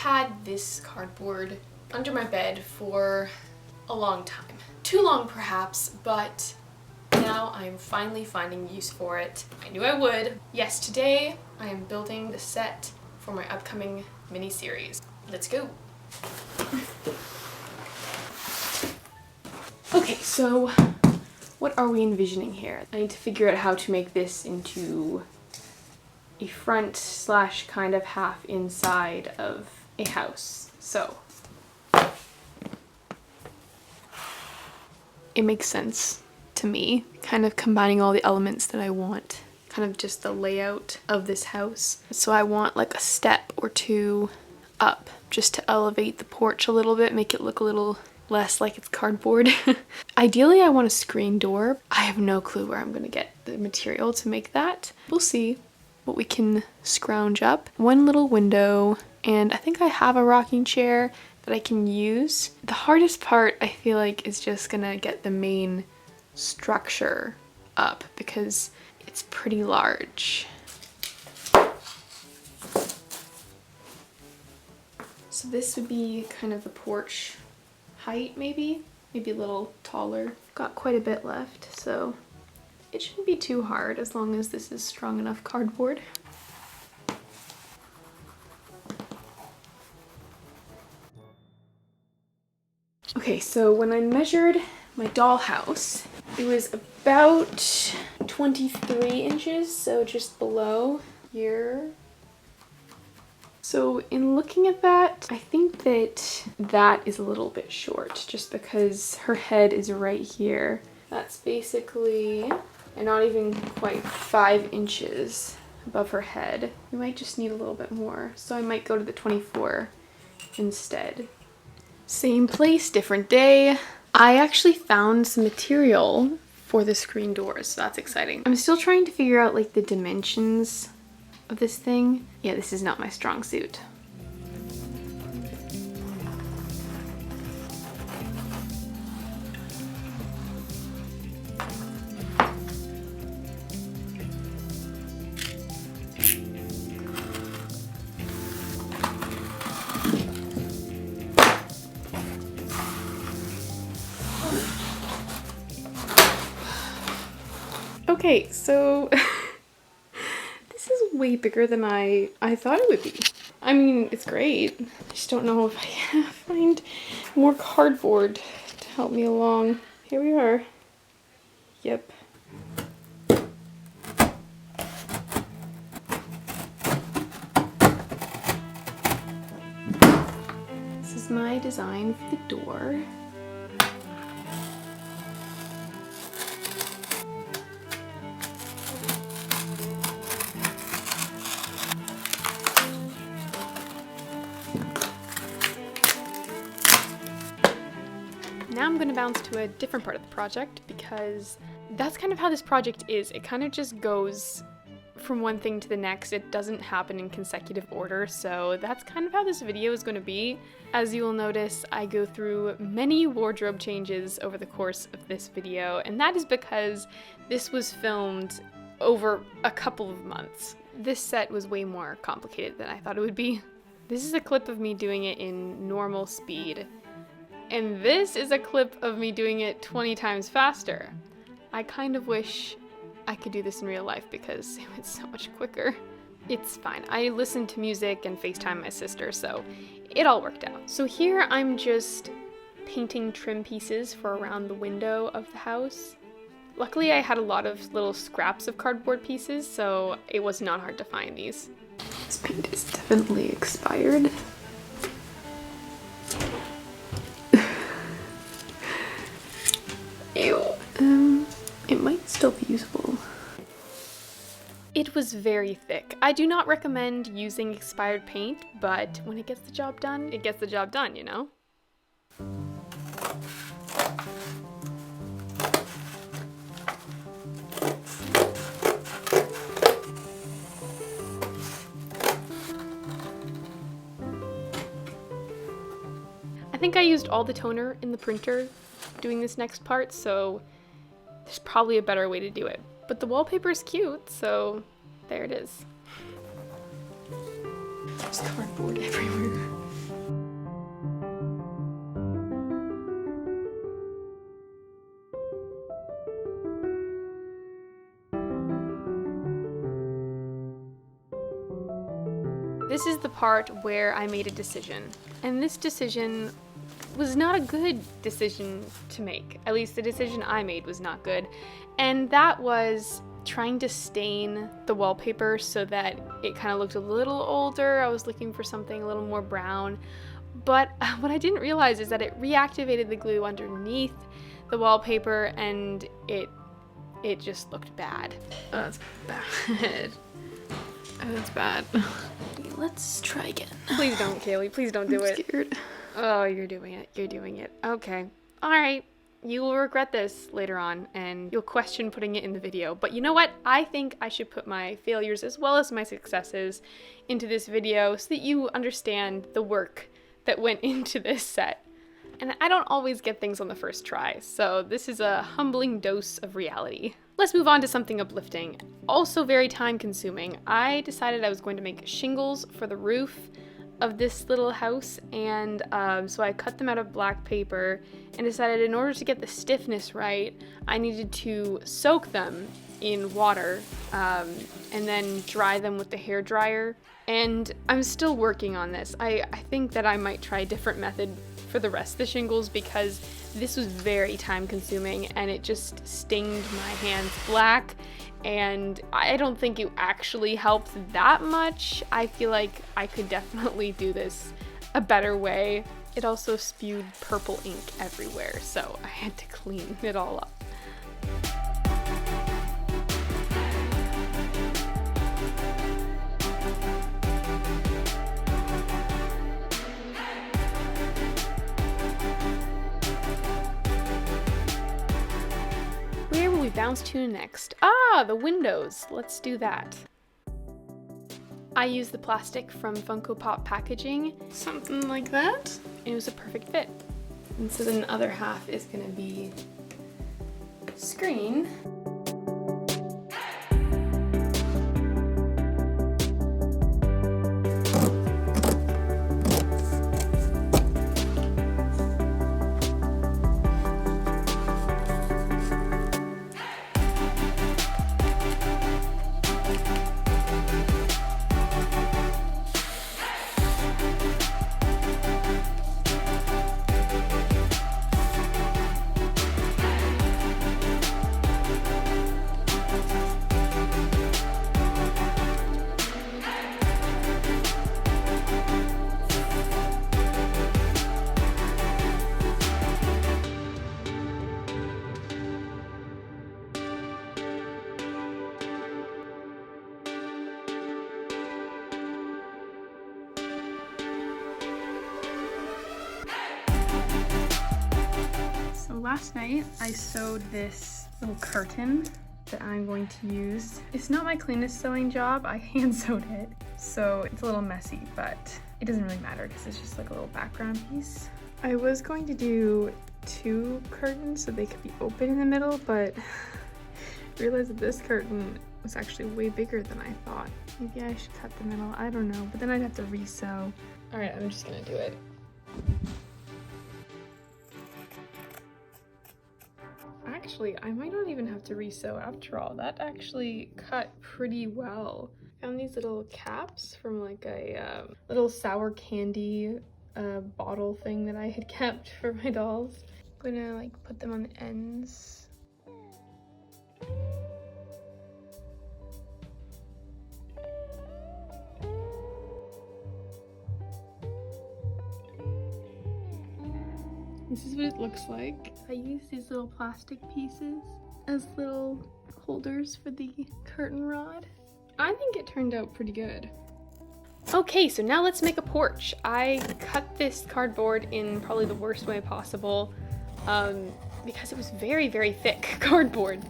had this cardboard under my bed for a long time. Too long perhaps, but now I'm finally finding use for it. I knew I would. Yes, today I am building the set for my upcoming mini-series. Let's go. Okay, so what are we envisioning here? I need to figure out how to make this into a front slash kind of half inside of a house. So it makes sense to me, kind of combining all the elements that I want, kind of just the layout of this house. So I want like a step or two up just to elevate the porch a little bit, make it look a little less like it's cardboard. Ideally, I want a screen door. I have no clue where I'm gonna get the material to make that. We'll see what we can scrounge up. One little window, and I think I have a rocking chair that I can use. The hardest part, I feel like, is just gonna get the main structure up because it's pretty large. So this would be kind of the porch height, maybe a little taller. Got quite a bit left, so it shouldn't be too hard as long as this is strong enough cardboard. Okay, so when I measured my dollhouse, it was about 23 inches, so just below here. So in looking at that, I think that is a little bit short just because her head is right here. That's basically, and not even quite 5 inches above her head. We might just need a little bit more, so I might go to the 24 instead. Same place, different day. I actually found some material for the screen doors, so that's exciting. I'm still trying to figure out like the dimensions of this thing. Yeah, this is not my strong suit. Okay, so this is way bigger than I thought it would be. I mean, it's great. I just don't know if I can find more cardboard to help me along. Here we are. Yep. This is my design for the door. Now I'm going to bounce to a different part of the project because that's kind of how this project is. It kind of just goes from one thing to the next. It doesn't happen in consecutive order, so that's kind of how this video is going to be. As you will notice, I go through many wardrobe changes over the course of this video, and that is because this was filmed over a couple of months. This set was way more complicated than I thought it would be. This is a clip of me doing it in normal speed. And this is a clip of me doing it 20 times faster. I kind of wish I could do this in real life because it was so much quicker. It's fine. I listened to music and FaceTime my sister, so it all worked out. So here I'm just painting trim pieces for around the window of the house. Luckily I had a lot of little scraps of cardboard pieces, so it was not hard to find these. This paint is definitely expired. Ew. It might still be usable. It was very thick. I do not recommend using expired paint, but when it gets the job done, it gets the job done, you know? I think I used all the toner in the printer doing this next part, so there's probably a better way to do it. But the wallpaper is cute, so there it is. There's cardboard everywhere. This is the part where I made a decision, and this decision was not a good decision to make. At least the decision I made was not good, and that was trying to stain the wallpaper so that it kind of looked a little older. I was looking for something a little more brown, but what I didn't realize is that it reactivated the glue underneath the wallpaper, and it just looked bad. Oh, that's bad. Oh, that's bad. Let's try again. Please don't, Kaylee. Please don't do it. I'm scared. Oh, you're doing it. You're doing it. Okay. All right. You will regret this later on, and you'll question putting it in the video. But you know what? I think I should put my failures as well as my successes into this video so that you understand the work that went into this set. And I don't always get things on the first try, so this is a humbling dose of reality. Let's move on to something uplifting. Also very time consuming. I decided I was going to make shingles for the roof of this little house, and so I cut them out of black paper and decided in order to get the stiffness right, I needed to soak them in water and then dry them with the hair dryer. And I'm still working on this. I think that I might try a different method for the rest of the shingles because this was very time consuming and it just stained my hands black, and I don't think it actually helped that much. I feel like I could definitely do this a better way. It also spewed purple ink everywhere, so I had to clean it all up. Where will we bounce to next? Ah, the windows. Let's do that. I used the plastic from Funko Pop packaging. Something like that? It was a perfect fit. And so then the other half is gonna be screen. Last night I sewed this little curtain that I'm going to use. It's not my cleanest sewing job, I hand sewed it, so it's a little messy, but it doesn't really matter because it's just like a little background piece. I was going to do 2 curtains so they could be open in the middle, but realized that this curtain was actually way bigger than I thought. Maybe I should cut the middle, I don't know, but then I'd have to re-sew. All right, I'm just gonna do it. Actually, I might not even have to re-sew after all. That actually cut pretty well. I found these little caps from like a little sour candy bottle thing that I had kept for my dolls. I'm gonna like put them on the ends. This is what it looks like. I use these little plastic pieces as little holders for the curtain rod. I think it turned out pretty good. Okay, so now let's make a porch. I cut this cardboard in probably the worst way possible because it was very, very thick cardboard.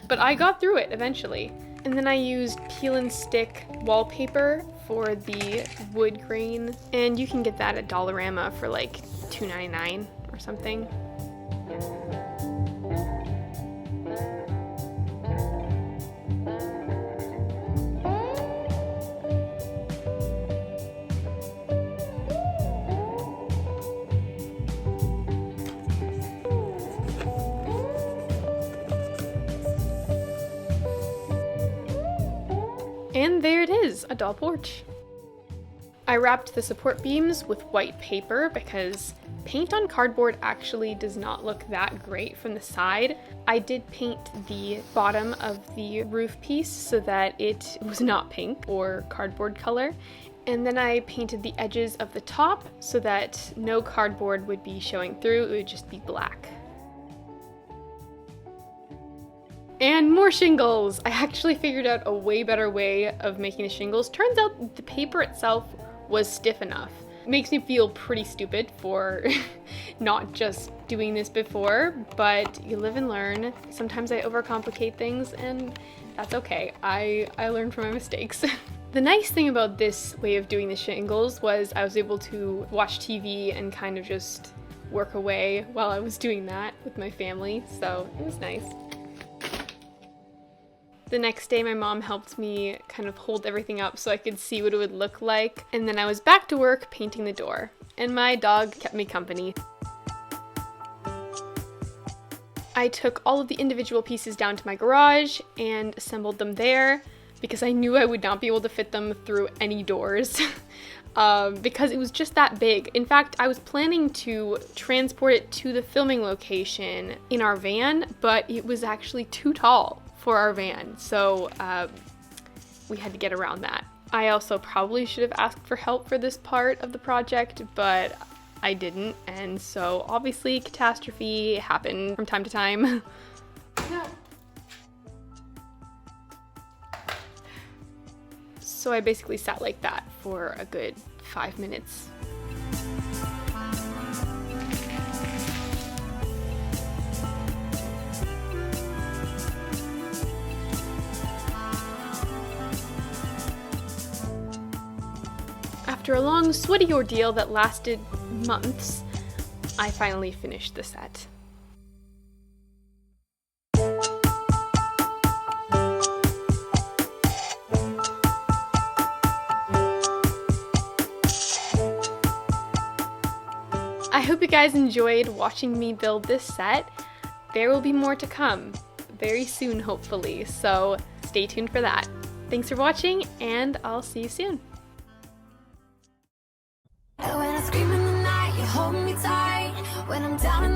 But I got through it eventually. And then I used peel and stick wallpaper for the wood grain. And you can get that at Dollarama for like $2.99 or something. And there it is, a doll porch. I wrapped the support beams with white paper because paint on cardboard actually does not look that great from the side. I did paint the bottom of the roof piece so that it was not pink or cardboard color. And then I painted the edges of the top so that no cardboard would be showing through, it would just be black. And more shingles! I actually figured out a way better way of making the shingles. Turns out the paper itself was stiff enough. It makes me feel pretty stupid for not just doing this before, but you live and learn. Sometimes I overcomplicate things and that's okay. I learn from my mistakes. The nice thing about this way of doing the shingles was I was able to watch TV and kind of just work away while I was doing that with my family, so it was nice. The next day my mom helped me kind of hold everything up so I could see what it would look like, and then I was back to work painting the door, and my dog kept me company. I took all of the individual pieces down to my garage and assembled them there because I knew I would not be able to fit them through any doors because it was just that big. In fact, I was planning to transport it to the filming location in our van, but it was actually too tall for our van, so we had to get around that. I also probably should have asked for help for this part of the project, but I didn't, and so obviously catastrophe happened from time to time. No. So I basically sat like that for a good 5 minutes. After a long, sweaty ordeal that lasted months, I finally finished the set. I hope you guys enjoyed watching me build this set. There will be more to come very soon, hopefully, so stay tuned for that. Thanks for watching, and I'll see you soon. When I scream in the night, you hold me tight. When I'm down in